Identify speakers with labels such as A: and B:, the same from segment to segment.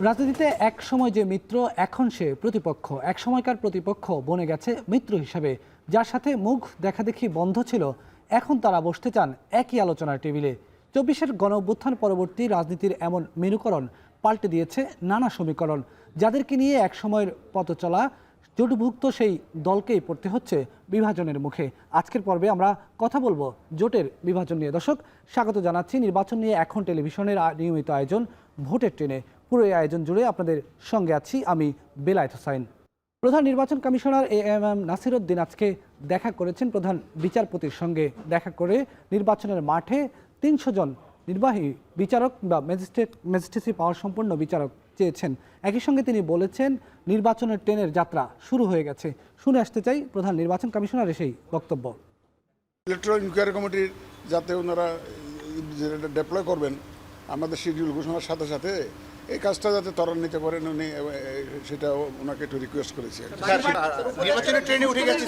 A: রাজনীতিতে এক সময় যে মিত্র, এখন সে প্রতিপক্ষ। এক সময়কার প্রতিপক্ষ বনে গেছে মিত্র হিসাবে। যার সাথে মুখ দেখাদেখি বন্ধ ছিল, এখন তারা বসতে চান একই আলোচনার টেবিলে। ২৪-এর গণঅভ্যুত্থান পরবর্তী রাজনীতির এমন মেরুকরণ পাল্টে দিয়েছে নানা সমীকরণ। যাদেরকে নিয়ে এক সময়ের পথ চলা জোটভুক্ত সেই দলকেই পড়তে হচ্ছে বিভাজনের মুখে। আজকের পর্বে আমরা কথা বলবো জোটের বিভাজন নিয়ে। দর্শক, স্বাগত জানাচ্ছি নির্বাচন নিয়ে এখন টেলিভিশনের নিয়মিত আয়োজন ভোটের ট্রেনে। পুরো এই আয়োজন জুড়ে আপনাদের সঙ্গে আছি আমি বেলায়েত হোসাইন। প্রধান নির্বাচন কমিশনার এএমএম নাসির উদ্দিন আজকে দেখা করেছেন প্রধান বিচারপতির সঙ্গে। দেখা করে নির্বাচনের মাঠে ৩০০ জন নির্বাহী বিচারক বা ম্যাজিস্ট্রেসি পাওয়ার সম্পন্ন বিচারক চেয়েছেন। একই সঙ্গে তিনি বলেছেন নির্বাচনের ট্রেনের যাত্রা শুরু হয়ে গেছে। শুনে আসতে চাই প্রধান নির্বাচন কমিশনারের সেই বক্তব্য।
B: ইলেকট্রাল ইনকোয়ারি কমিটির যাতে ওনারা ডেপ্লয় করবেন আমাদের শিডিউল ঘোষণার সাথে সাথে এই কাজটা যাতে ত্বরান্বিত করেন উনি, সেটা ওনাকে একটু রিকোয়েস্ট করেছি।
C: নির্বাচনের ট্রেনে উঠে গেছে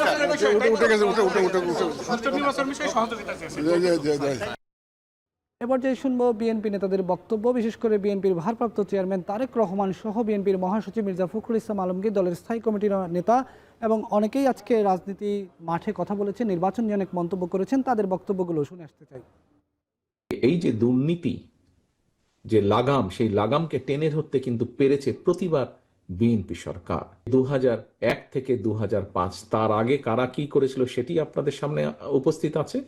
A: এবার যে শুনবো বিএনপি নেতাদের বক্তব্য, বিশেষ করে বিএনপির ভারপ্রাপ্ত চেয়ারম্যান তারেক রহমান সহ বিএনপির মহাসচিব মির্জা ফখরুল ইসলাম আলমগীর, দলের স্থায়ী কমিটির নেতা এবং অনেকেই আজকে রাজনীতি মাঠে কথা বলেছেন, নির্বাচন নিয়ে অনেক মন্তব্য করেছেন। তাদের বক্তব্যগুলো শুনে আসতে চাই।
D: এই যে দুর্নীতি যে লাগাম, সেই লাগামকে টেনে ধরতে কিন্তু পেরেছে প্রতিবার বিএনপি সরকার। ২০০১ থেকে ২০০৫ তার আগে কারা কি করেছিল সেটি আপনাদের সামনে উপস্থিত আছে।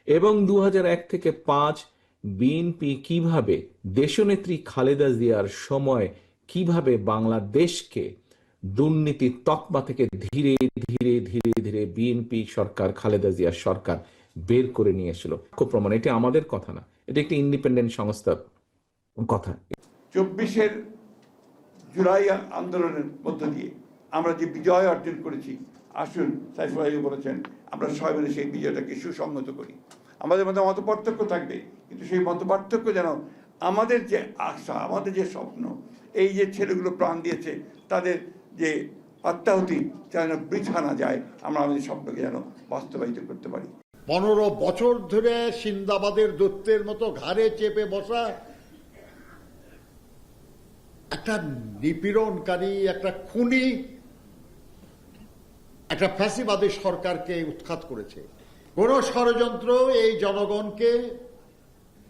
D: এবং ২০০১ থেকে ২০০৫ বিএনপি কিভাবে দেশনেত্রী খালেদা জিয়ার সময় কিভাবে বাংলাদেশকে দুর্নীতির তকমা থেকে ধীরে ধীরে ধীরে ধীরে বিএনপি সরকার, খালেদা জিয়ার সরকার বের করে নিয়ে এসেছিল। প্রমাণ, এটা আমাদের কথা না, এটা একটি ইন্ডিপেন্ডেন্ট সংস্থার কথা।
E: ২৪-এর জুলাই আন্দোলনের মধ্য দিয়ে আমরা যে বিজয় অর্জন করেছি, আসুন সাইফুল ভাই বলেছেন আমরা সবাই মিলে সেই বিজয়টাকে সুসংহত করি। আমাদের মধ্যে মতপার্থক্য থাকবে, কিন্তু সেই মতপার্থক্য যেন আমাদের যে আশা, আমাদের যে স্বপ্ন, এই যে ছেলেগুলো প্রাণ দিয়েছে তাদের যে আত্মাহুতি যেন বৃথা না যায়, আমরা আমাদের স্বপ্নকে যেন বাস্তবায়িত করতে পারি।
F: ১৫ বছর ধরে সিন্দাবাদের দৈত্যের মতো ঘাড়ে চেপে বসা একটা নিপীড়নকারী, একটা খুনি, একটা ফ্যাসিবাদী সরকারকে উৎখাত করেছে। কোন ষড়যন্ত্র এই জনগণকে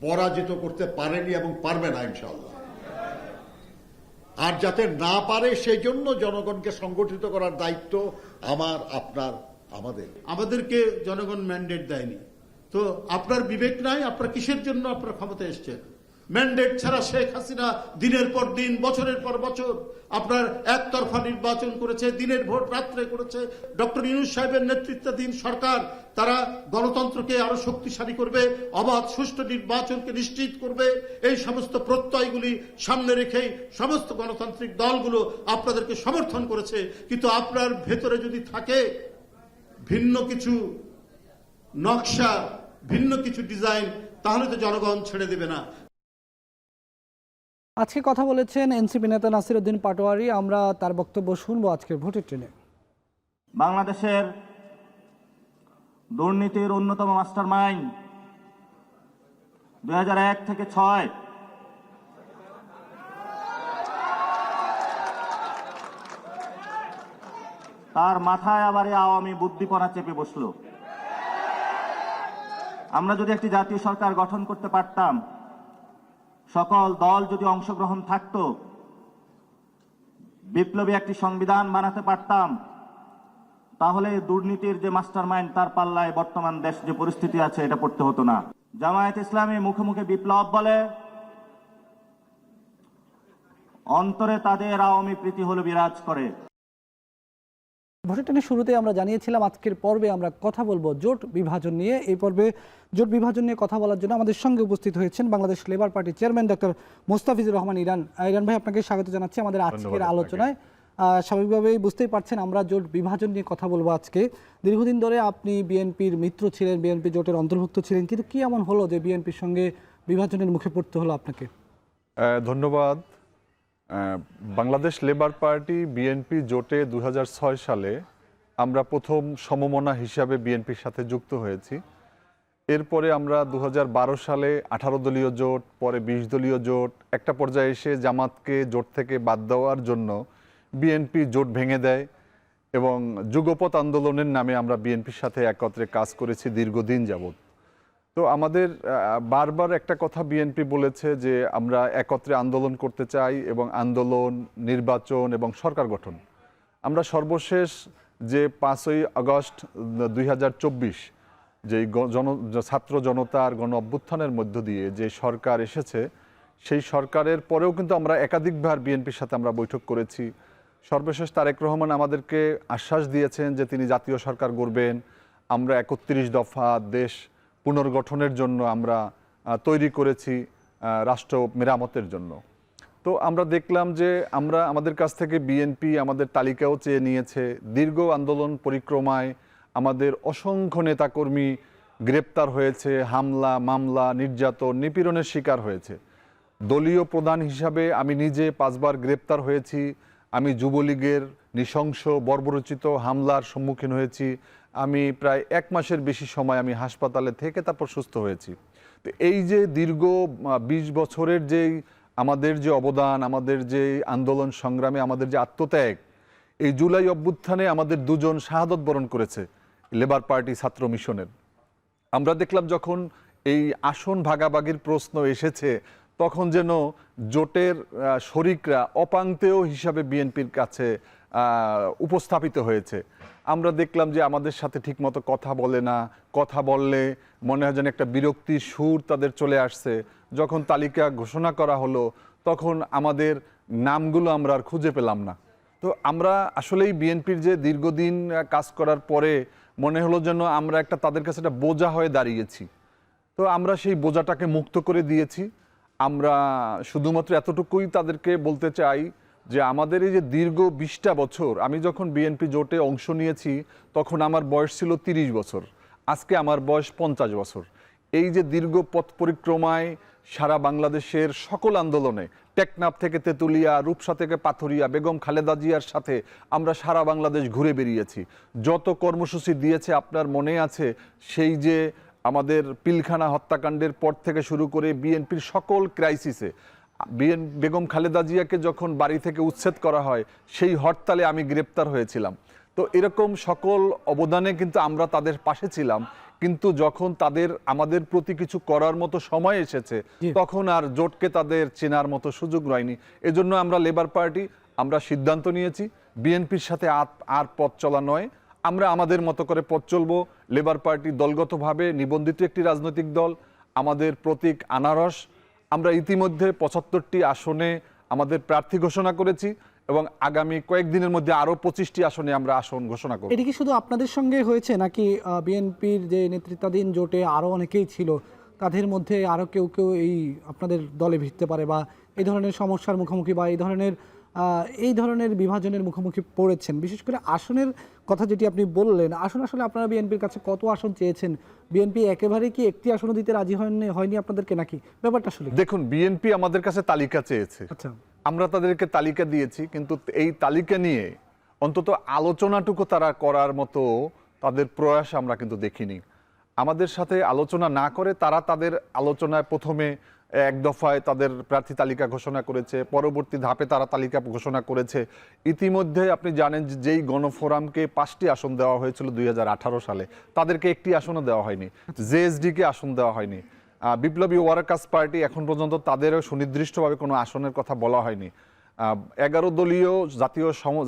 F: পরাজিত করতে পারেনি এবং পারবে না ইনশাআল্লাহ। আর যাতে না পারে সেই জন্য জনগণকে সংগঠিত করার দায়িত্ব আমার, আপনার, আমাদেরকে জনগণ ম্যান্ডেট দেয়নি। তো আপনার বিবেক নাই? আপনার কিসের জন্য আপনার ক্ষমতায় এসছেন? ম্যান্ডেট ছাড়া শেখ হাসিনা দিনের পর দিন, বছরের পর বছর আপনার একতরফা নির্বাচন করেছে, দিনের ভোট রাত্রে করেছে। ডক্টর ইউনূস সাহেবের নেতৃত্বাধীন সরকার তারা গণতন্ত্রকে আরো শক্তিশালী করবে, অবাধ সুষ্ঠু নির্বাচনকে নিশ্চিত করবে। এই সমস্ত প্রত্যয়গুলি সামনে রেখেই সমস্ত গণতান্ত্রিক দলগুলো আপনাদেরকে সমর্থন করেছে। কিন্তু আপনার ভেতরে যদি থাকে ভিন্ন কিছু নকশা, ভিন্ন কিছু ডিজাইন, তাহলে তো জনগণ ছেড়ে দেবে না।
A: আজকে কথা বলেছেন এনসিপি নেতা নাসির উদ্দিন পাটোয়ারি। আমরা তার বক্তব্য শুনবো আজকের ভোটের ট্রেনে।
G: বাংলাদেশের দুর্নীতির অন্যতম মাস্টারমাইন্ড ২০০১ থেকে ৬ তার মাথায় আবার আওয়ামী বুদ্ধিপনা চেপে বসলো। আমরা যদি একটি জাতীয় সরকার গঠন করতে পারতাম, সকল দল যদি অংশগ্রহণ থাকতো, বিপ্লবী একটি সংবিধান বানাতে পারতাম, তাহলে দুর্নীতির যে মাস্টারমাইন্ড তার পাল্লায় বর্তমান দেশ যে পরিস্থিতি আছে এটা পড়তে হতো না। জামায়াত ইসলামী মুখে মুখে বিপ্লব বলে, অন্তরে তাদের আওয়ামী প্রীতি হলো বিরাজ করে।
A: ভোটের ট্রেনের শুরুতে আমরা জানিয়েছিলাম আজকের পর্বে আমরা কথা বলবো জোট বিভাজন নিয়ে। এই পর্বে জোট বিভাজন নিয়ে কথা বলার জন্য আমাদের সঙ্গে উপস্থিত হয়েছেন বাংলাদেশ লেবার পার্টির চেয়ারম্যান ডক্টর মোস্তাফিজুর রহমান ইরান। ইরান ভাই, আপনাকে স্বাগত জানাচ্ছি আমাদের আজকের আলোচনায়। স্বাভাবিকভাবেই বুঝতেই পারছেন আমরা জোট বিভাজন নিয়ে কথা বলবো আজকে। দীর্ঘদিন ধরে আপনি বিএনপির মিত্র ছিলেন, বিএনপি জোটের অন্তর্ভুক্ত ছিলেন, কিন্তু কি এমন হলো যে বিএনপির সঙ্গে বিভাজনের মুখে পড়তে হলো আপনাকে?
H: ধন্যবাদ। বাংলাদেশ লেবার পার্টি বিএনপি জোটে ২০০৬ সালে আমরা প্রথম সমমনা হিসাবে বিএনপির সাথে যুক্ত হয়েছি এরপরে আমরা 2012 সালে 18 দলীয় জোট, পরে 20 দলীয় জোট, একটা পর্যায়ে এসে জামাতকে জোট থেকে বাদ দেওয়ার জন্য বিএনপি জোট ভেঙে দেয় এবং যুগপৎ আন্দোলনের নামে আমরা বিএনপির সাথে একত্রে কাজ করেছি দীর্ঘদিন যাবৎ। তো আমাদের বারবার একটা কথা বিএনপি বলেছে যে আমরা একত্রে আন্দোলন করতে চাই এবং আন্দোলন, নির্বাচন এবং সরকার গঠন। আমরা সর্বশেষ যে 5ই আগস্ট 2024 যে ছাত্র জনতার গণ অভ্যুত্থানের মধ্য দিয়ে যে সরকার এসেছে, সেই সরকারের পরেও কিন্তু আমরা একাধিকবার বিএনপির সাথে আমরা বৈঠক করেছি। সর্বশেষ তারেক রহমান আমাদেরকে আশ্বাস দিয়েছেন যে তিনি জাতীয় সরকার গড়বেন। আমরা 31 দফা দেশ পুনর্গঠনের জন্য আমরা তৈরি করেছি রাষ্ট্র মেরামতের জন্য। তো আমরা দেখলাম যে আমাদের কাছ থেকে বিএনপি আমাদের তালিকাও চেয়ে নিয়েছে। দীর্ঘ আন্দোলন পরিক্রমায় আমাদের অসংখ্য নেতাকর্মী গ্রেপ্তার হয়েছে, হামলা, মামলা, নির্যাতন, নিপীড়নের শিকার হয়েছে। দলীয় প্রধান হিসাবে আমি নিজে 5 বার গ্রেপ্তার হয়েছি। আমি যুবলীগের নৃশংস বর্বরচিত হামলার সম্মুখীন হয়েছি। আমি প্রায় 1 মাসের বেশি সময় আমি হাসপাতালে থেকে তারপর সুস্থ হয়েছি। তো এই যে দীর্ঘ 20 বছরের যেই আমাদের যে অবদান, আমাদের যে আন্দোলন সংগ্রামে আমাদের যে আত্মত্যাগ, এই জুলাই অভ্যুত্থানে আমাদের 2 জন শাহাদত বরণ করেছে লেবার পার্টি ছাত্র মিশনের। আমরা দেখলাম যখন এই আসন ভাগাভাগির প্রশ্ন এসেছে তখন যেন জোটের শরিকরা অপাংতেয় হিসাবে বিএনপির কাছে উপস্থাপিত হয়েছে। আমরা দেখলাম যে আমাদের সাথে ঠিকমতো কথা বলে না, কথা বললে মনে হয় যেন একটা বিরক্তির সুর তাদের চলে আসছে। যখন তালিকা ঘোষণা করা হলো তখন আমাদের নামগুলো আমরা আর খুঁজে পেলাম না। তো আমরা আসলেই বিএনপির যে দীর্ঘদিন কাজ করার পরে মনে হলো যেন আমরা একটা তাদের কাছে একটা বোঝা হয়ে দাঁড়িয়েছি। তো আমরা সেই বোঝাটাকে মুক্ত করে দিয়েছি। আমরা শুধুমাত্র এতটুকুই তাদেরকে বলতে চাই যে আমাদের এই যে দীর্ঘ 20টা বছর, আমি যখন বিএনপি জোটে অংশ নিয়েছি তখন আমার বয়স ছিল 30 বছর, আজকে আমার বয়স 50 বছর। এই যে দীর্ঘ পথ পরিক্রমায় সারা বাংলাদেশের সকল আন্দোলনে, টেকনাফ থেকে তেঁতুলিয়া, রূপসা থেকে পাথরিয়া, বেগম খালেদা জিয়ার সাথে আমরা সারা বাংলাদেশ ঘুরে বেরিয়েছি। যত কর্মসূচি দিয়েছে আপনার মনে আছে, সেই যে আমাদের পিলখানা হত্যাকাণ্ডের পর থেকে শুরু করে বিএনপির সকল ক্রাইসিসে বেগম খালেদা জিয়াকে যখন বাড়ি থেকে উচ্ছেদ করা হয় সেই হরতালে আমি গ্রেপ্তার হয়েছিলাম। তো এরকম সকল অবদানে কিন্তু আমরা তাদের পাশে ছিলাম, কিন্তু যখন আমাদের প্রতি কিছু করার মতো সময় এসেছে তখন আর জোটকে তাদের চেনার মতো সুযোগ হয়নি। এজন্য আমরা লেবার পার্টি আমরা সিদ্ধান্ত নিয়েছি বিএনপির সাথে আর পথ চলা নয়, আমরা আমাদের মতো করে পথ চলবো। লেবার পার্টি দলগতভাবে নিবন্ধিত একটি রাজনৈতিক দল, আমাদের প্রতীক আনারস। আমরা ইতিমধ্যে 75টি আসনে আমাদের প্রার্থী ঘোষণা করেছি এবং আগামী কয়েকদিনের মধ্যে আরো 25টি আসনে আমরা আসন ঘোষণা করব।
A: এটি কি শুধু আপনাদের সঙ্গে হয়েছে নাকি বিএনপির যে নেতৃত্বাধীন জোটে আরো অনেকেই ছিল, তাদের মধ্যে আরো কেউ কেউ এই আপনাদের দলে ভিড়তে পারে বা এই ধরনের সমস্যার মুখোমুখি বা এই ধরনের বিভাজনের মুখোমুখি পড়েছেন? বিশেষ করে আসনের কথা যেটি আপনি বললেন, আসন আসলে আপনারা বিএনপির কাছে কত আসন চেয়েছেন? বিএনপি একেবারে কি একটি আসনও দিতে রাজি হয়নি আপনাদেরকে নাকি? ব্যাপারটা আসলে
H: দেখুন, বিএনপি আমাদের কাছে তালিকা চেয়েছে,
A: আচ্ছা,
H: আমরা তাদেরকে তালিকা দিয়েছি, কিন্তু এই তালিকা নিয়ে অন্তত আলোচনাটুকু তারা করার মতো তাদের প্রয়াস আমরা কিন্তু দেখিনি। আমাদের সাথে আলোচনা না করে তারা তাদের আলোচনায় প্রথমে 1 দফায় তাদের প্রার্থী তালিকা ঘোষণা করেছে, পরবর্তী ধাপে তারা তালিকা ঘোষণা করেছে। ইতিমধ্যে আপনি জানেন যে যেই গণফোরামকে 5টি আসন দেওয়া হয়েছিল 2018 সালে, তাদেরকে একটি আসনও দেওয়া হয়নি। জেএসডিকে আসন দেওয়া হয়নি। বিপ্লবী ওয়ার্কার্স পার্টি এখন পর্যন্ত তাদেরও সুনির্দিষ্টভাবে কোনো আসনের কথা বলা হয়নি। 11 দলীয়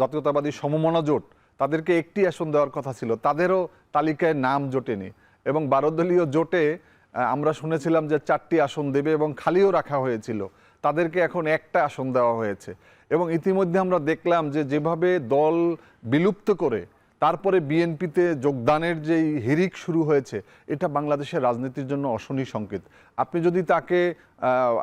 H: জাতীয়তাবাদী সমমনা জোট, তাদেরকে একটি আসন দেওয়ার কথা ছিল, তাদেরও তালিকায় নাম জোটেনি। এবং 12 দলীয় জোটে আমরা শুনেছিলাম যে 4টি আসন দেবে এবং খালিও রাখা হয়েছিল, তাদেরকে এখন একটা আসন দেওয়া হয়েছে। এবং ইতিমধ্যে আমরা দেখলাম যে যেভাবে দল বিলুপ্ত করে তারপরে বিএনপিতে যোগদানের যেই হিড়িক শুরু হয়েছে, এটা বাংলাদেশের রাজনীতির জন্য অশনি সংকেত। আপনি যদি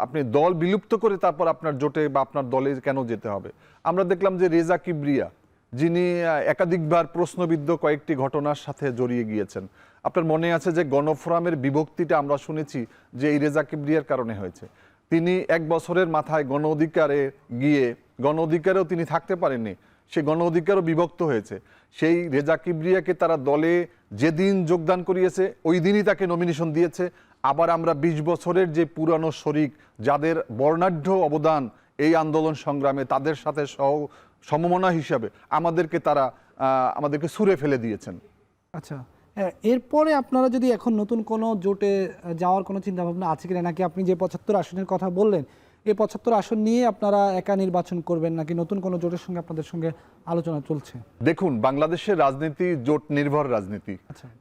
H: আপনি দল বিলুপ্ত করে তারপর আপনার জোটে বা আপনার দলে কেন যেতে হবে? আমরা দেখলাম যে রেজা কিবরিয়া, যিনি একাধিকবার প্রশ্নবিদ্ধ কয়েকটি ঘটনার সাথে জড়িয়ে গিয়েছেন, আপনার মনে আছে যে গণফোরামের বিভক্তিটা আমরা শুনেছি যে এই রেজা কিবরিয়ার কারণে হয়েছে। তিনি 1 বছরের মাথায় গণ অধিকারেও তিনি থাকতে পারেননি, সে গণ অধিকারও বিভক্ত হয়েছে। সেই রেজা কিবরিয়াকে তারা দলে যেদিন যোগদান করিয়েছে ওই দিনই তাকে নমিনেশন দিয়েছে। আবার আমরা 20 বছরের যে পুরানো শরিক, যাদের বর্ণাঢ্য অবদান এই আন্দোলন সংগ্রামে, তাদের সাথে সমমনা হিসাবে আমাদেরকে ছুঁড়ে ফেলে দিয়েছেন।
A: আচ্ছা, এরপরে আপনারা যদি এখন নতুন কোনো জোটে যাওয়ার কোনো চিন্তা ভাবনা আছে কিনা, নাকি আপনি যে 75 আসনের কথা বললেন এই 75 আসন নিয়ে আপনারা একা নির্বাচন করবেন, নাকি নতুন কোনো জোটের সঙ্গে আপনাদের সঙ্গে আলোচনা চলছে?
H: দেখুন, বাংলাদেশের রাজনীতি জোট নির্ভর রাজনীতি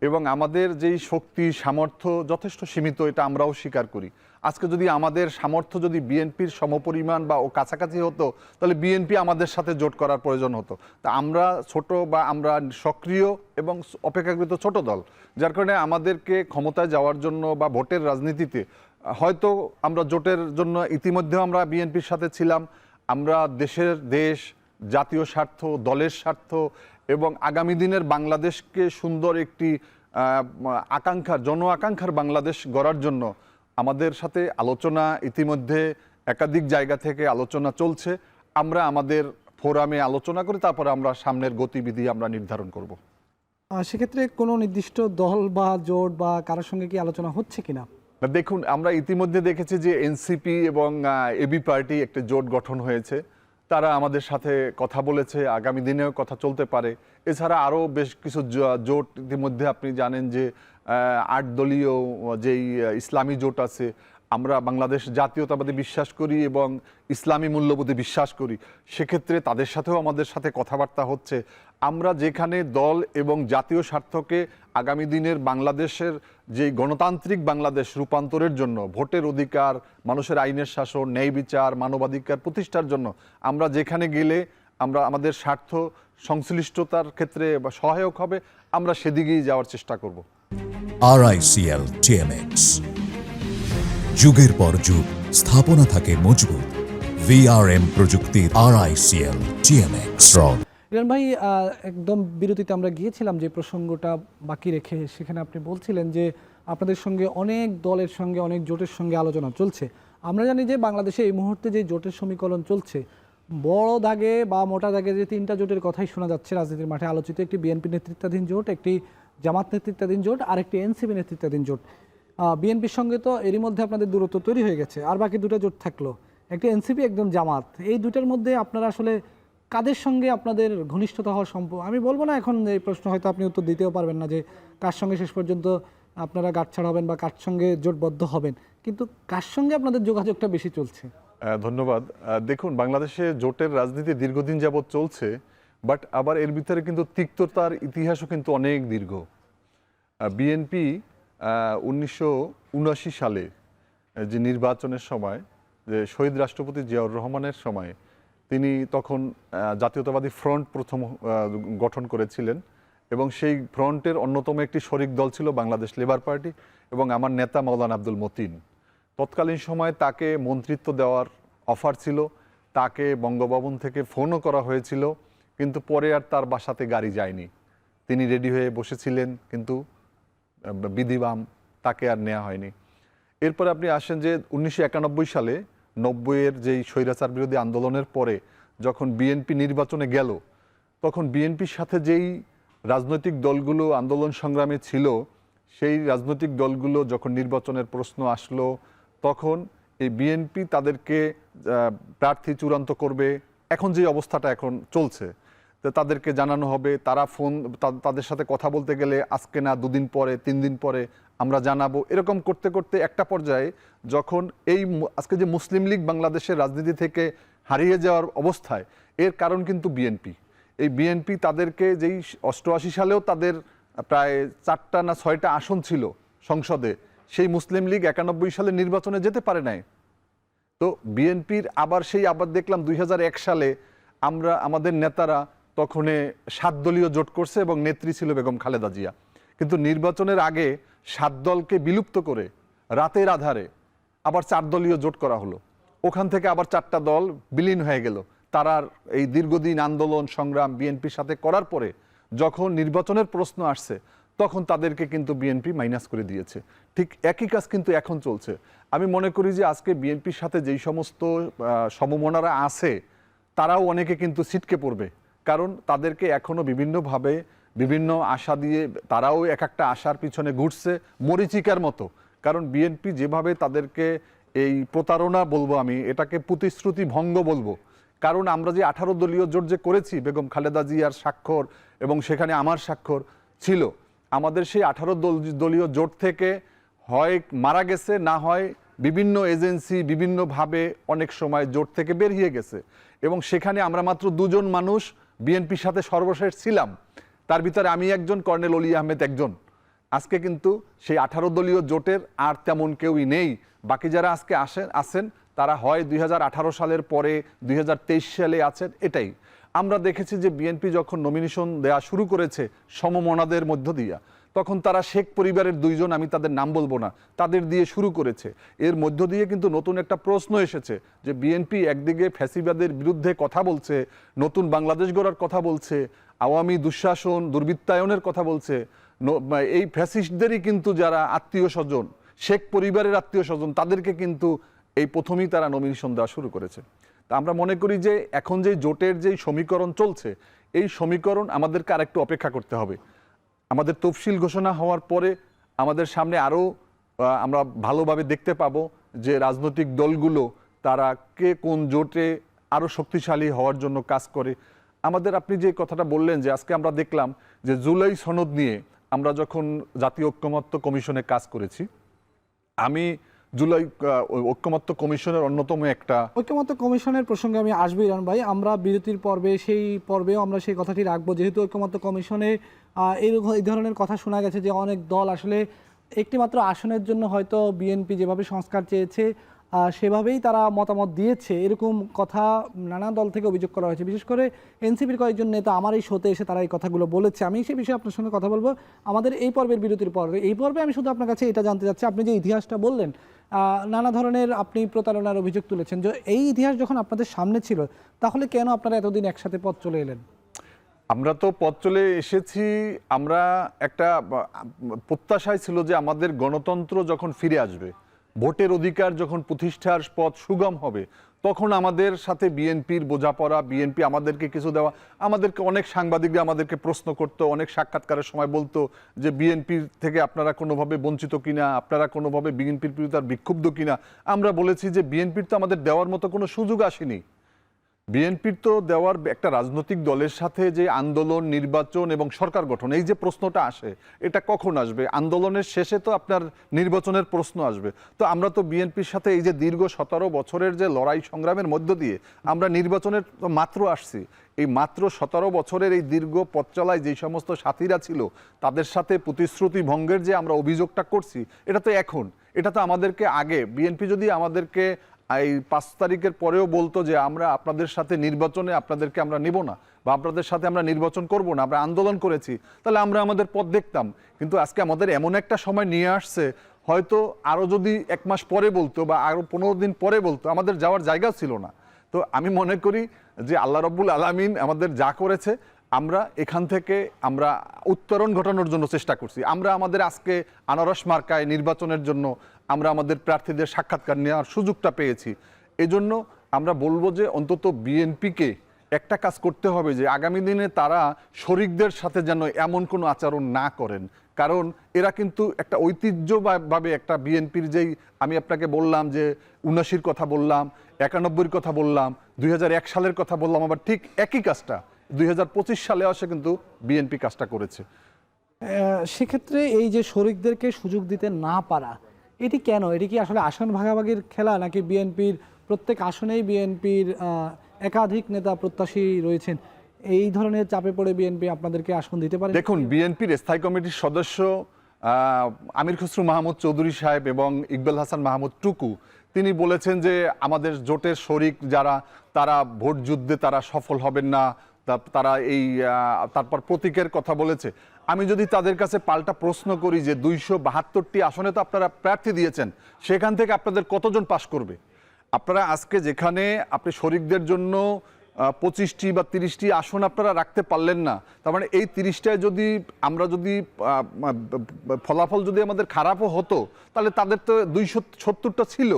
H: এবং আমাদের যেই শক্তি সামর্থ্য যথেষ্ট সীমিত, এটা আমরাও স্বীকার করি। আজকে যদি আমাদের সামর্থ্য যদি বিএনপির সমপরিমাণ বা ও কাছাকাছি হতো, তাহলে বিএনপি আমাদের সাথে জোট করার প্রয়োজন হতো। তা আমরা ছোট বা আমরা সক্রিয় এবং অপেক্ষাকৃত ছোট দল, যার কারণে আমাদেরকে ক্ষমতায় যাওয়ার জন্য বা ভোটের রাজনীতিতে হয়তো আমরা জোটের জন্য ইতিমধ্যেও আমরা বিএনপির সাথে ছিলাম। আমরা দেশ, জাতীয় স্বার্থ, দলের স্বার্থ এবং আগামী দিনের বাংলাদেশকে সুন্দর একটি জন আকাঙ্ক্ষার বাংলাদেশ গড়ার জন্য আমাদের সাথে আলোচনা ইতিমধ্যে একাধিক জায়গা থেকে আলোচনা চলছে। আমরা আমাদের ফোরামে আলোচনা করে তারপরে আমরা সামনের গতিবিধি আমরা নির্ধারণ করব।
A: সেক্ষেত্রে কোনো নির্দিষ্ট দল বা জোট বা কারোর সঙ্গে কি আলোচনা হচ্ছে কিনা?
H: দেখুন, আমরা ইতিমধ্যে দেখেছি যে এনসিপি এবং এবি পার্টি একটা জোট গঠন হয়েছে। তারা আমাদের সাথে কথা বলেছে, আগামী দিনেও কথা চলতে পারে। এছাড়া আরও বেশ কিছু জোট ইতিমধ্যে আপনি জানেন যে 8 দলীয় যেই ইসলামী জোট আছে। আমরা বাংলাদেশ জাতীয়তাবাদে বিশ্বাস করি এবং ইসলামী মূল্যবোধে বিশ্বাস করি, সেক্ষেত্রে তাদের সাথেও আমাদের সাথে কথাবার্তা হচ্ছে। আমরা যেখানে দল এবং জাতীয় স্বার্থকে আগামী দিনের বাংলাদেশের যে গণতান্ত্রিক বাংলাদেশ রূপান্তরের জন্য, ভোটের অধিকার, মানুষের আইনের শাসন, ন্যায় বিচার, মানবাধিকার প্রতিষ্ঠার জন্য আমরা যেখানে গেলে আমরা আমাদের স্বার্থ সংশ্লিষ্টতার ক্ষেত্রে বা সহায়ক হবে, আমরা সেদিকেই যাওয়ার চেষ্টা করব।
I: RICL TMX, যুগের পর যুগ স্থাপনা থাকে মজবুত। VRM প্রযুক্তির RICL TMX।
A: ইরফান ভাই, একদম বিরতিতে আমরা গিয়েছিলাম যে প্রসঙ্গটা বাকি রেখে, সেখানে আপনি বলছিলেন যে আপনাদের সঙ্গে অনেক দলের সঙ্গে অনেক জোটের সঙ্গে আলোচনা চলছে। আমরা জানি যে বাংলাদেশে এই মুহূর্তে যে জোটের সমীকরণ চলছে, বড় দাগে বা মোটা দাগে যে 3টা জোটের কথাই শোনা যাচ্ছে রাজনীতির মাঠে আলোচিত। একটি বিএনপি নেতৃত্বাধীন জোট, একটি জামাত নেতৃত্বাধীন জোট, আর একটি এনসিপি নেতৃত্বাধীন জোট। বিএনপির সঙ্গে তো এরই মধ্যে আপনাদের দূরত্ব তৈরি হয়ে গেছে, আর বাকি 2টা জোট থাকলো, একটি এনসিপি, একদম জামাত। এই দুটার মধ্যে আপনারা আসলে কাদের সঙ্গে আপনাদের ঘনিষ্ঠতা হওয়ার সম্ভব? আমি বলবো না এখন এই প্রশ্ন হয়তো আপনি উত্তর দিতেও পারবেন না যে কার সঙ্গে শেষ পর্যন্ত আপনারা গাঁটছাড় হবেন বা কার সঙ্গে জোটবদ্ধ হবেন, কিন্তু কার সঙ্গে আপনাদের যোগাযোগটা বেশি চলছে?
H: ধন্যবাদ। দেখুন, বাংলাদেশে জোটের রাজনীতি দীর্ঘদিন যাবৎ চলছে, বাট আবার এর ভিতরে কিন্তু তিক্ততার ইতিহাসও কিন্তু অনেক দীর্ঘ। বিএনপি 1979 সালে যে নির্বাচনের সময়, যে শহীদ রাষ্ট্রপতি জিয়াউর রহমানের সময়, তিনি তখন জাতীয়তাবাদী ফ্রন্ট প্রথম গঠন করেছিলেন এবং সেই ফ্রন্টের অন্যতম একটি শরিক দল ছিল বাংলাদেশ লেবার পার্টি এবং আমার নেতা মাওলানা আব্দুল মতিন। তৎকালীন সময় তাকে মন্ত্রিত্ব দেওয়ার অফার ছিল, তাকে বঙ্গভবন থেকে ফোনও করা হয়েছিল, কিন্তু পরে আর তার বাসাতে গাড়ি যায়নি। তিনি রেডি হয়ে বসেছিলেন, কিন্তু বিধিবাম তাকে আর নেওয়া হয়নি। এরপরে আপনি আসেন যে 1991 সালে 90-এর যেই স্বৈরাচার বিরোধী আন্দোলনের পরে যখন বিএনপি নির্বাচনে গেল, তখন বিএনপির সাথে যেই রাজনৈতিক দলগুলো আন্দোলন সংগ্রামে ছিল, সেই রাজনৈতিক দলগুলো যখন নির্বাচনের প্রশ্ন আসলো, তখন এই বিএনপি তাদেরকে প্রার্থী চূড়ান্ত করবে, এখন যে অবস্থাটা এখন চলছে, তো তাদেরকে জানানো হবে, তারা তাদের সাথে কথা বলতে গেলে আজকে না 2 দিন পরে 3 দিন পরে আমরা জানাবো। এরকম করতে করতে একটা পর্যায়ে যখন আজকে যে মুসলিম লীগ বাংলাদেশের রাজনীতি থেকে হারিয়ে যাওয়ার অবস্থায়, এর কারণ কিন্তু বিএনপি। এই বিএনপি তাদেরকে যেই 88 সালেও তাদের প্রায় 4টা না 6টা আসন ছিল সংসদে, সেই মুসলিম লীগ 91 সালে নির্বাচনে যেতে পারে নাই। তো বিএনপির আবার দেখলাম 2001 সালে আমাদের নেতারা তখন 7 দলীয় জোট করছে এবং নেত্রী ছিল বেগম খালেদা জিয়া। কিন্তু নির্বাচনের আগে 7 দলকে বিলুপ্ত করে রাতের আধারে আবার 4 দলীয় জোট করা হলো। ওখান থেকে আবার 4টা দল বিলীন হয়ে গেল। তারা এই দীর্ঘদিন আন্দোলন সংগ্রাম বিএনপির সাথে করার পরে যখন নির্বাচনের প্রশ্ন আসছে, তখন তাদেরকে কিন্তু বিএনপি মাইনাস করে দিয়েছে। ঠিক একই কাজ কিন্তু এখন চলছে। আমি মনে করি যে আজকে বিএনপির সাথে যেই সমস্ত সমমনারা আছে, তারাও অনেকে কিন্তু ছিটকে পড়বে, কারণ তাদেরকে এখনও বিভিন্নভাবে বিভিন্ন আশা দিয়ে তারাও এক একটা আশার পিছনে ঘুরছে মরীচিকার মতো। কারণ বিএনপি যেভাবে তাদেরকে এই প্রতারণা বলবো আমি, এটাকে প্রতিশ্রুতি ভঙ্গ বলবো। কারণ আমরা যে 18 দলীয় জোট যে করেছি, বেগম খালেদা জিয়ার স্বাক্ষর এবং সেখানে আমার স্বাক্ষর ছিল, আমাদের সেই 18 দলীয় জোট থেকে হয় মারা গেছে, না হয় বিভিন্ন এজেন্সি বিভিন্নভাবে অনেক সময় জোট থেকে বেরিয়ে গেছে। এবং সেখানে আমরা মাত্র 2 জন মানুষ বিএনপির সাথে সর্বশেষ ছিলাম, তার ভিতরে আমি একজন, কর্নেল অলি আহমেদ একজন। আজকে কিন্তু সেই 18 দলীয় জোটের আর তেমন কেউই নেই। বাকি যারা আজকে আসেন তারা হয় 2018 সালের পরে 2023 সালে আছেন। এটাই আমরা দেখেছি যে বিএনপি যখন নমিনেশন দেওয়া শুরু করেছে সমমনাদের মধ্য দিয়া, তখন তারা শেখ পরিবারের 2 জন, আমি তাদের নাম বলবো না, তাদের দিয়ে শুরু করেছে। এর মধ্য দিয়ে কিন্তু নতুন একটা প্রশ্ন এসেছে যে বিএনপি একদিকে ফ্যাসিবাদের বিরুদ্ধে কথা বলছে, নতুন বাংলাদেশ গড়ার কথা বলছে, আওয়ামী দুঃশাসন দুর্বৃত্তায়নের কথা বলছে, এই ফ্যাসিস্টদেরই কিন্তু যারা আত্মীয় স্বজন, শেখ পরিবারের আত্মীয় স্বজন, তাদেরকে কিন্তু এই প্রথমেই তারা নমিনেশন দেওয়া শুরু করেছে। তা আমরা মনে করি যে এখন যে জোটের যেই সমীকরণ চলছে, এই সমীকরণ আমাদেরকে আরেকটু অপেক্ষা করতে হবে। আমাদের তফসিল ঘোষণা হওয়ার পরে আমাদের সামনে আরও আমরা ভালোভাবে দেখতে পাবো যে রাজনৈতিক দলগুলো তারা কে কোন জোটে আরও শক্তিশালী হওয়ার জন্য কাজ করে। আমাদের আপনি যে কথাটা বললেন যে আজকে আমরা দেখলাম যে জুলাই সনদ নিয়ে আমরা যখন জাতীয় ঐক্যমত্য কমিশনে কাজ করেছি, আমি জুলাই ঐক্যমত্য কমিশনের অন্যতম একটা
A: ঐক্যমত্য কমিশনের প্রসঙ্গে আমি আসবো ইরান ভাই, আমরা বিরতির পর্বে সেই পর্বেও আমরা সেই কথাটি রাখবো, যেহেতু ঐক্যমত্য কমিশনে এই ধরনের কথা শোনা গেছে যে অনেক দল আসলে একটিমাত্র আসনের জন্য হয়তো বিএনপি যেভাবে সংস্কার চেয়েছে সেভাবেই তারা মতামত দিয়েছে, এরকম কথা নানা দল থেকে অভিযোগ করা হয়েছে। বিশেষ করে এনসিপির কয়েকজন নেতা আমার এই শোতে এসে তারা এই কথাগুলো বলেছে। আমি সেই বিষয়ে আপনার সঙ্গে কথা বলবো আমাদের এই পর্বের বিরতির পর্বে। এই পর্বে আমি শুধু আপনার কাছে এটা জানতে চাচ্ছি, আপনি যে ইতিহাসটা বললেন, নানা ধরনের আপনি প্রতারণার অভিযোগ তুলেছেন, যে এই ইতিহাস যখন আপনাদের সামনে ছিল তাহলে কেন আপনারা এতদিন একসাথে পথ চলে এলেন?
H: আমরা তো পথ চলে এসেছি, আমরা একটা প্রত্যাশায় ছিল যে আমাদের গণতন্ত্র যখন ফিরে আসবে, ভোটের অধিকার যখন প্রতিষ্ঠার পথ সুগম হবে, তখন আমাদের সাথে বিএনপির বোঝাপড়া, বিএনপি আমাদেরকে কিছু দেওয়া, আমাদেরকে অনেক সাংবাদিকরা আমাদেরকে প্রশ্ন করতো, অনেক সাক্ষাৎকারের সময় বলতো যে বিএনপির থেকে আপনারা কোনোভাবে বঞ্চিত কিনা, আপনারা কোনোভাবে বিএনপির প্রতি তার বিক্ষুব্ধ কিনা। আমরা বলেছি যে বিএনপির তো আমাদের দেওয়ার মতো কোনো সুযোগ আসেনি। বিএনপির তো দেওয়ার একটা রাজনৈতিক দলের সাথে যে আন্দোলন, নির্বাচন এবং সরকার গঠন, এই যে প্রশ্নটা আসে, এটা কখন আসবে? আন্দোলনের শেষে তো আপনার নির্বাচনের প্রশ্ন আসবে। তো আমরা তো বিএনপির সাথে এই যে দীর্ঘ 17 বছরের যে লড়াই সংগ্রামের মধ্য দিয়ে আমরা নির্বাচনের মাত্র আসছি, এই মাত্র 17 বছরের এই দীর্ঘ পথ চলায় যেই সমস্ত সাথীরা ছিল তাদের সাথে প্রতিশ্রুতি ভঙ্গের যে আমরা অভিযোগটা করছি, এটা তো এখন, এটা তো আমাদেরকে আগে বিএনপি যদি আমাদেরকে এই 5 তারিখের পরেও বলতো যে আমরা আপনাদের সাথে নির্বাচনে আপনাদেরকে আমরা নেব না, বা আপনাদের সাথে আমরা নির্বাচন করব না, আমরা আন্দোলন করেছি, তাহলে আমরা আমাদের পথ দেখতাম। কিন্তু আজকে আমাদের এমন একটা সময় নিয়ে আসছে, হয়তো আরও যদি 1 মাস পরে বলতো বা আরও 15 দিন পরে বলতো, আমাদের যাওয়ার জায়গা ছিল না। তো আমি মনে করি যে আল্লাহ রাব্বুল আলামিন আমাদের যা করেছে, আমরা এখান থেকে আমরা উত্তরণ ঘটানোর জন্য চেষ্টা করছি। আমরা আমাদের আজকে আনারস মার্কায় নির্বাচনের জন্য আমরা আমাদের প্রার্থীদের সাক্ষাৎকার নেওয়ার সুযোগটা পেয়েছি। এজন্য আমরা বলবো যে অন্তত বিএনপিকে একটা কাজ করতে হবে যে আগামী দিনে তারা শরিকদের সাথে যেন এমন কোনো আচরণ না করেন। কারণ এরা কিন্তু একটা ঐতিহ্যভাবে একটা বিএনপির যেই, আমি আপনাকে বললাম যে 79-র কথা বললাম, 91-র কথা বললাম, 2001 সালের কথা বললাম, আবার ঠিক একই কাজটা 2025 সালে আসে কিন্তু বিএনপি কাজটা করেছে।
A: সেক্ষেত্রে এই যে শরিকদেরকে সুযোগ দিতে না পারা, এটি কেন? এটি কি আসলে আসন ভাগাভাগির খেলা, নাকি বিএনপির প্রত্যেক আসনেই বিএনপির একাধিক নেতা প্রত্যাশী রয়েছেন, এই ধরনের চাপে পড়ে বিএনপি আপনাদেরকে আসন দিতে পারে?
H: দেখুন, বিএনপির স্থায়ী কমিটির সদস্য আমির খসরু মাহমুদ চৌধুরী সাহেব এবং ইকবাল হাসান মাহমুদ টুকু, তিনি বলেছেন যে আমাদের জোটের শরিক যারা, তারা ভোট যুদ্ধে তারা সফল হবেন না, তারা এই তারপর প্রতীকের কথা বলেছে। আমি যদি তাদের কাছে পাল্টা প্রশ্ন করি যে 272টি আসনে তো আপনারা প্রার্থী দিয়েছেন, সেখান থেকে আপনাদের কতজন পাশ করবে? আপনারা আজকে যেখানে আপনি শরিকদের জন্য 25টি বা 30টি আসন আপনারা রাখতে পারলেন না, তার মানে এই 30টায় যদি আমরা যদি ফলাফল যদি আমাদের খারাপও হতো, তাহলে তাদের তো 270টা ছিল,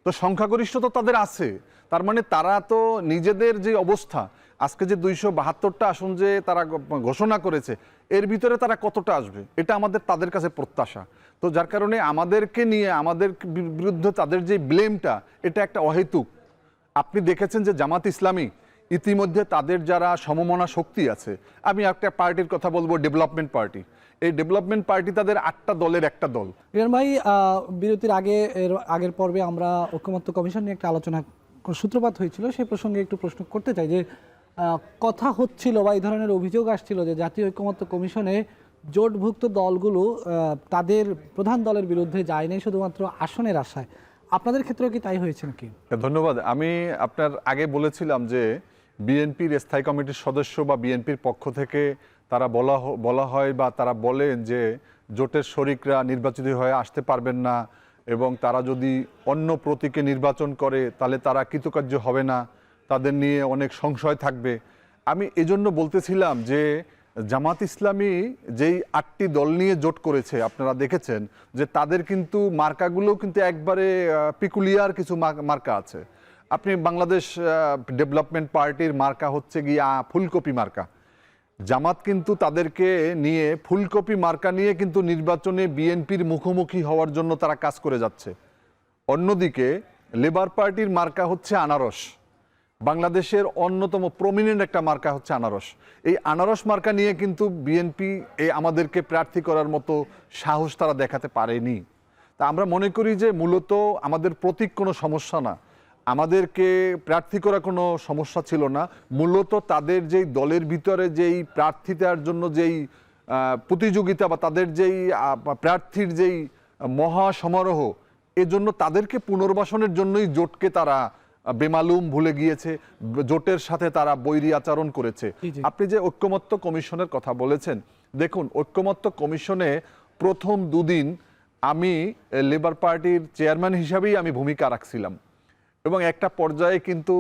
H: তো সংখ্যাগরিষ্ঠ তো তাদের আছে। তার মানে তারা তো নিজেদের যে অবস্থা, আজকে যে 272টা আসন যে তারা ঘোষণা করেছে এর ভিতরে তারা কতটা আসবে এটা আমাদের তাদের কাছে প্রত্যাশা। তো যার কারণে আমাদেরকে নিয়ে আমাদের বিরুদ্ধে তাদের যে ব্লেমটা এটা একটা অহেতুক। আপনি দেখেছেন যে জামাত ইসলামী ইতিমধ্যে তাদের যারা সমমনা শক্তি আছে, আমি একটা পার্টির কথা বলবো, ডেভেলপমেন্ট পার্টি। এই ডেভেলপমেন্ট পার্টি তাদের 8টা দলের একটা দল।
A: রিয়ান ভাই, বিরতির আগের পর্বে আমরা ঐকমত্য কমিশন নিয়ে একটা আলোচনা সূত্রপাত হয়েছিল, সেই প্রসঙ্গে একটু প্রশ্ন করতে চাই যে কথা হচ্ছিল বা এই ধরনের অভিযোগ আসছিল যে জাতীয় ঐকমত্য কমিশনে জোটভুক্ত দলগুলো তাদের প্রধান দলের বিরুদ্ধে যায় নাই শুধুমাত্র আসনের আশায়। আপনাদের ক্ষেত্রেও কি তাই হয়েছে নাকি?
H: ধন্যবাদ। আমি আপনার আগে বলেছিলাম যে বিএনপির স্থায়ী কমিটির সদস্য বা বিএনপির পক্ষ থেকে তারা বলা হয় বা তারা বলেন যে জোটের শরিকরা নির্বাচিত হয়ে আসতে পারবেন না এবং তারা যদি অন্য প্রতীকে নির্বাচন করে তাহলে তারা কৃতকার্য হবে না, তাদের নিয়ে অনেক সংশয় থাকবে। আমি এজন্য বলতেছিলাম যে জামাত ইসলামী যেই 8টি দল নিয়ে জোট করেছে আপনারা দেখেছেন যে তাদের কিন্তু মার্কাগুলো কিন্তু একবারে পিকুলিয়ার কিছু মার্কা আছে। আপনি বাংলাদেশ ডেভেলপমেন্ট পার্টির মার্কা হচ্ছে গিয়া ফুলকপি মার্কা। জামাত কিন্তু তাদেরকে নিয়ে ফুলকপি মার্কা নিয়ে কিন্তু নির্বাচনে বিএনপির মুখোমুখি হওয়ার জন্য তারা কাজ করে যাচ্ছে। অন্যদিকে লেবার পার্টির মার্কা হচ্ছে আনারস। বাংলাদেশের অন্যতম প্রমিনেন্ট একটা মার্কা হচ্ছে আনারস। এই আনারস মার্কা নিয়ে কিন্তু বিএনপি আমাদেরকে প্রার্থী করার মতো সাহস তারা দেখাতে পারেনি। তা আমরা মনে করি যে মূলত আমাদের প্রতীক কোনো সমস্যা না, আমাদেরকে প্রার্থী করা কোনো সমস্যা ছিল না। মূলত তাদের যেই দলের ভিতরে যেই প্রার্থিতার জন্য যেই প্রতিযোগিতা বা তাদের যেই প্রার্থীর যেই মহা সমারোহ, এজন্য তাদেরকে পুনর্বাসনের জন্যই জোটকে তারা বেমালুম ভুলে গিয়েছে, জোটের সাথে তারা বৈরী আচরণ করেছে। আপনি যে ঐকমত্য কমিশনের কথা বলেছেন, দেখুন ঐকমত্য কমিশনে প্রথম দুদিন আমি লেবার পার্টির চেয়ারম্যান হিসাবেই আমি ভূমিকা রাখছিলাম এবং একটা পর্যায়ে কিন্তু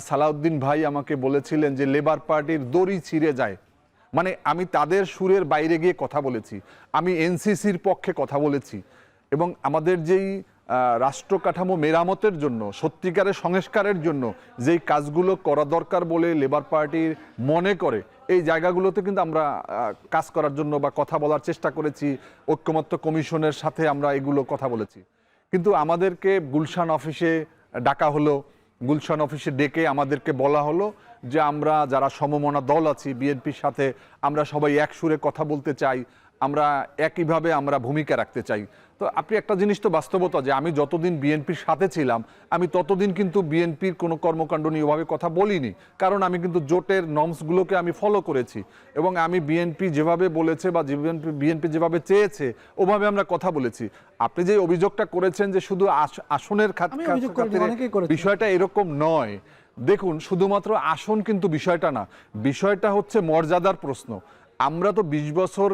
H: সালাউদ্দিন ভাই আমাকে বলেছিলেন যে লেবার পার্টির দড়ি ছিঁড়ে যায়, মানে আমি তাদের সুরের বাইরে গিয়ে কথা বলেছি, আমি এনসিসির পক্ষে কথা বলেছি এবং আমাদের যেই রাষ্ট্র কাঠামো মেরামতের জন্য সত্যিকারের সংস্কারের জন্য যেই কাজগুলো করা দরকার বলে লেবার পার্টি মনে করে এই জায়গাগুলোতে কিন্তু আমরা কাজ করার জন্য বা কথা বলার চেষ্টা করেছি। ঐকমত্য কমিশনের সাথে আমরা এগুলো কথা বলেছি, কিন্তু আমাদেরকে গুলশান অফিসে ডাকা হলো, গুলশান অফিসে ডেকে আমাদেরকে বলা হলো যে আমরা যারা সমমনা দল আছি বিএনপির সাথে আমরা সবাই এক সুরে কথা বলতে চাই, আমরা একইভাবে আমরা ভূমিকা রাখতে চাই। তো আপনি একটা জিনিস তো বাস্তবতা যে আমি যতদিন বিএনপির সাথে ছিলাম আমি ততদিন কিন্তু বিএনপির কোনো কর্মকাণ্ড নিয়ে ওভাবে কথা বলিনি, কারণ আমি কিন্তু জোটের নর্মসগুলোকে আমি ফলো করেছি এবং আমি বিএনপি যেভাবে বলেছে বা বিএনপি যেভাবে চেয়েছে ওভাবে আমরা কথা বলেছি। আপনি যে অভিযোগটা করেছেন যে শুধু আসনের বিষয়টা এরকম নয়। দেখুন শুধুমাত্র আসন কিন্তু বিষয়টা না, বিষয়টা হচ্ছে মর্যাদার প্রশ্ন। আমরা তো 20 বছর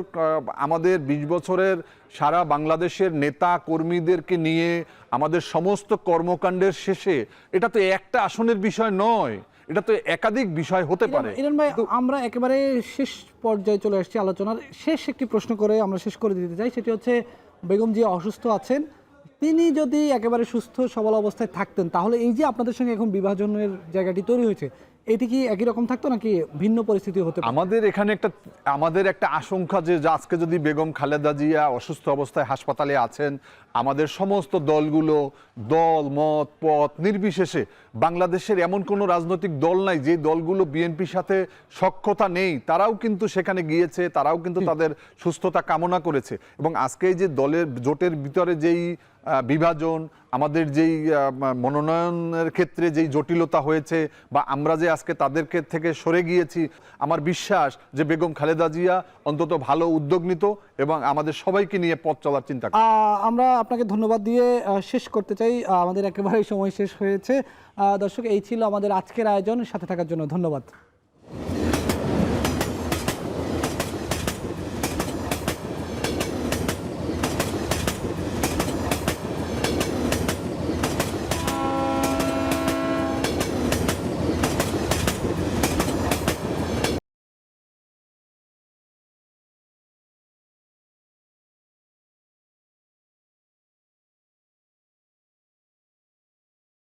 H: আমাদের 20 বছরের সারা বাংলাদেশের নেতা কর্মীদেরকে নিয়ে আমাদের সমস্ত কর্মকাণ্ডের শেষে এটা তো একটা আসনের বিষয় নয়, এটা তো একাধিক বিষয় হতে পারে।
A: ইরফান ভাই, আমরা একেবারে শেষ পর্যায়ে চলে আসছি আলোচনার। শেষ একটি প্রশ্ন করে আমরা শেষ করে দিতে চাই, সেটি হচ্ছে বেগম জিয়া অসুস্থ আছেন, তিনি যদি একেবারে সুস্থ সবল অবস্থায় থাকতেন তাহলে এই যে আপনাদের সঙ্গে এখন বিভাজনের জায়গাটি তৈরি হয়েছে এটি কি একই রকম থাকতো নাকি ভিন্ন পরিস্থিতি হতে?
H: আমাদের এখানে আমাদের একটা আশঙ্কা যে আজকে যদি বেগম খালেদা জিয়া অসুস্থ অবস্থায় হাসপাতালে আছেন, আমাদের সমস্ত দলগুলো দল মত পথ নির্বিশেষে বাংলাদেশের এমন কোনো রাজনৈতিক দল নাই যে দলগুলো বিএনপির সাথে সখ্যতা নেই, তারাও কিন্তু সেখানে গিয়েছে, তারাও কিন্তু তাদের সুস্থতা কামনা করেছে। এবং আজকে যে দলের জোটের ভিতরে যেই বিভাজন, আমাদের যেই মনোনয়নের ক্ষেত্রে যেই জটিলতা হয়েছে বা আমরা যে আজকে তাদেরকে থেকে সরে গিয়েছি, আমার বিশ্বাস যে বেগম খালেদা জিয়া অন্তত ভালো উদ্যোগ নিত এবং আমাদের সবাইকে নিয়ে পথ চলার চিন্তা করত।
A: আমরা আপনাকে ধন্যবাদ দিয়ে শেষ করতে চাই, আমাদের একেবারেই সময় শেষ হয়েছে। দর্শক, এই ছিল আমাদের আজকের আয়োজন, সাথে থাকার জন্য ধন্যবাদ।